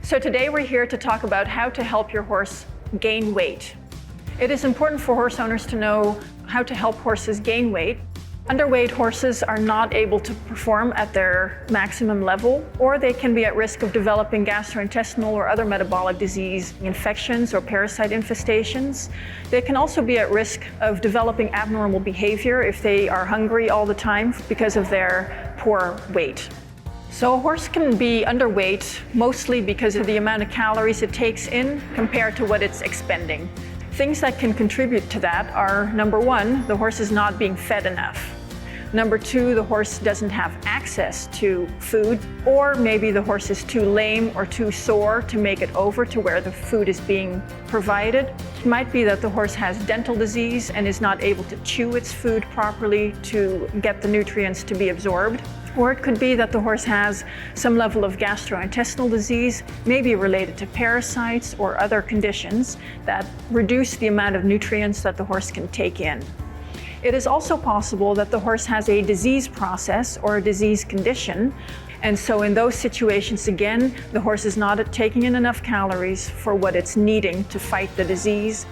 So today we're here to talk about how to help your horse gain weight. It is important for horse owners to know how to help horses gain weight. Underweight horses are not able to perform at their maximum level, or they can be at risk of developing gastrointestinal or other metabolic disease, infections or parasite infestations. They can also be at risk of developing abnormal behavior if they are hungry all the time because of their poor weight. So a horse can be underweight mostly because of the amount of calories it takes in compared to what it's expending. Things that can contribute to that are, number one, the horse is not being fed enough. Number two, the horse doesn't have access to food, or maybe the horse is too lame or too sore to make it over to where the food is being provided. It might be that the horse has dental disease and is not able to chew its food properly to get the nutrients to be absorbed. Or it could be that the horse has some level of gastrointestinal disease, maybe related to parasites or other conditions that reduce the amount of nutrients that the horse can take in. It is also possible that the horse has a disease process or a disease condition, and so in those situations, again, the horse is not taking in enough calories for what it's needing to fight the disease.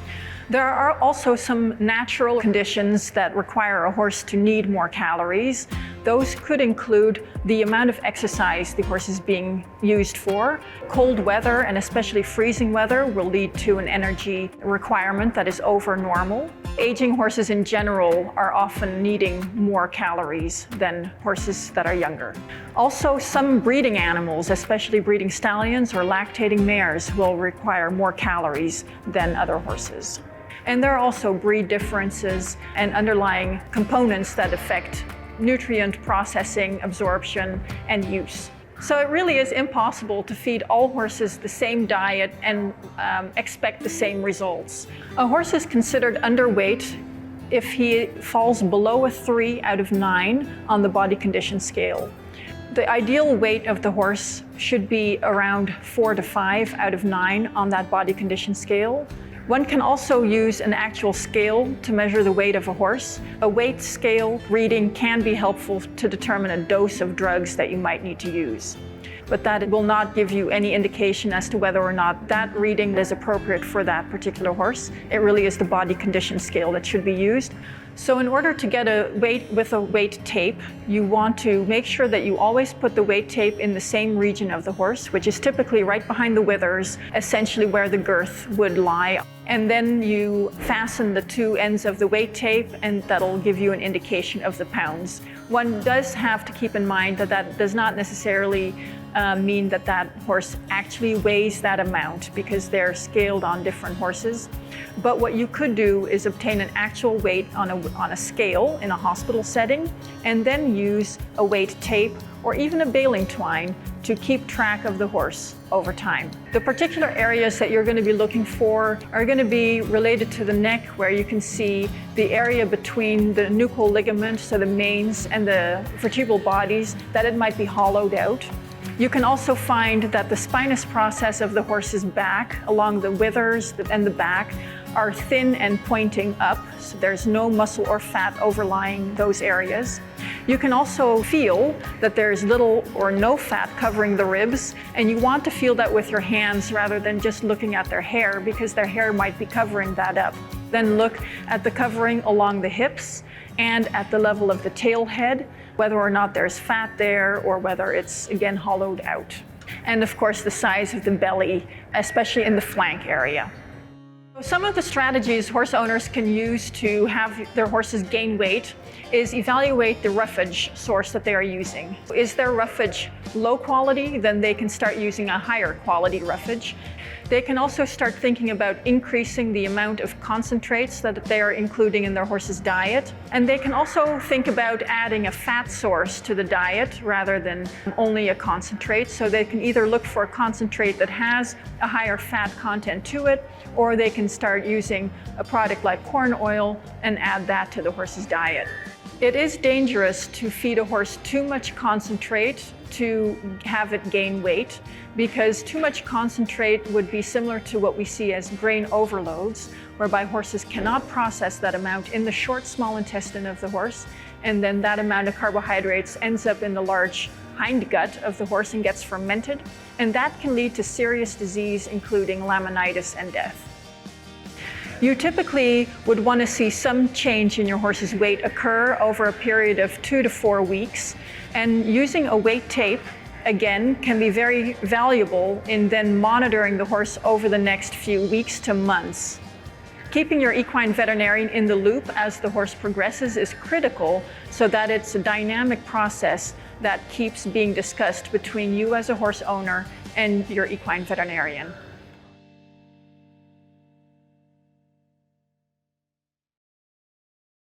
There are also some natural conditions that require a horse to need more calories. Those could include the amount of exercise the horse is being used for. Cold weather, and especially freezing weather, will lead to an energy requirement that is over normal. Aging horses in general are often needing more calories than horses that are younger. Also, some breeding animals, especially breeding stallions or lactating mares, will require more calories than other horses. And there are also breed differences and underlying components that affect nutrient processing, absorption, and use. So it really is impossible to feed all horses the same diet and expect the same results. A horse is considered underweight if he falls below a 3 out of 9 on the body condition scale. The ideal weight of the horse should be around 4 to 5 out of 9 on that body condition scale. One can also use an actual scale to measure the weight of a horse. A weight scale reading can be helpful to determine a dose of drugs that you might need to use. But that will not give you any indication as to whether or not that reading is appropriate for that particular horse. It really is the body condition scale that should be used. So in order to get a weight with a weight tape, you want to make sure that you always put the weight tape in the same region of the horse, which is typically right behind the withers, essentially where the girth would lie. And then you fasten the two ends of the weight tape, and that'll give you an indication of the pounds. One does have to keep in mind that that does not necessarily mean that that horse actually weighs that amount, because they're scaled on different horses. But what you could do is obtain an actual weight on a scale in a hospital setting, and then use a weight tape or even a baling twine to keep track of the horse over time. The particular areas that you're going to be looking for are going to be related to the neck, where you can see the area between the nuchal ligament, so the manes, and the vertebral bodies, that it might be hollowed out. You can also find that the spinous process of the horse's back, along the withers and the back, are thin and pointing up, so there's no muscle or fat overlying those areas. You can also feel that there's little or no fat covering the ribs, and you want to feel that with your hands rather than just looking at their hair, because their hair might be covering that up. Then look at the covering along the hips and at the level of the tail head, whether or not there's fat there or whether it's, again, hollowed out. And of course, the size of the belly, especially in the flank area. Some of the strategies horse owners can use to have their horses gain weight is evaluate the roughage source that they are using. Is their roughage low quality? Then they can start using a higher quality roughage. They can also start thinking about increasing the amount of concentrates that they are including in their horse's diet. And they can also think about adding a fat source to the diet rather than only a concentrate. So they can either look for a concentrate that has a higher fat content to it, or they can start using a product like corn oil and add that to the horse's diet. It is dangerous to feed a horse too much concentrate to have it gain weight, because too much concentrate would be similar to what we see as grain overloads, whereby horses cannot process that amount in the short small intestine of the horse, and then that amount of carbohydrates ends up in the large hindgut of the horse and gets fermented, and that can lead to serious disease, including laminitis and death. You typically would want to see some change in your horse's weight occur over a period of 2 to 4 weeks, and using a weight tape, again, can be very valuable in then monitoring the horse over the next few weeks to months. Keeping your equine veterinarian in the loop as the horse progresses is critical so that it's a dynamic process that keeps being discussed between you as a horse owner and your equine veterinarian.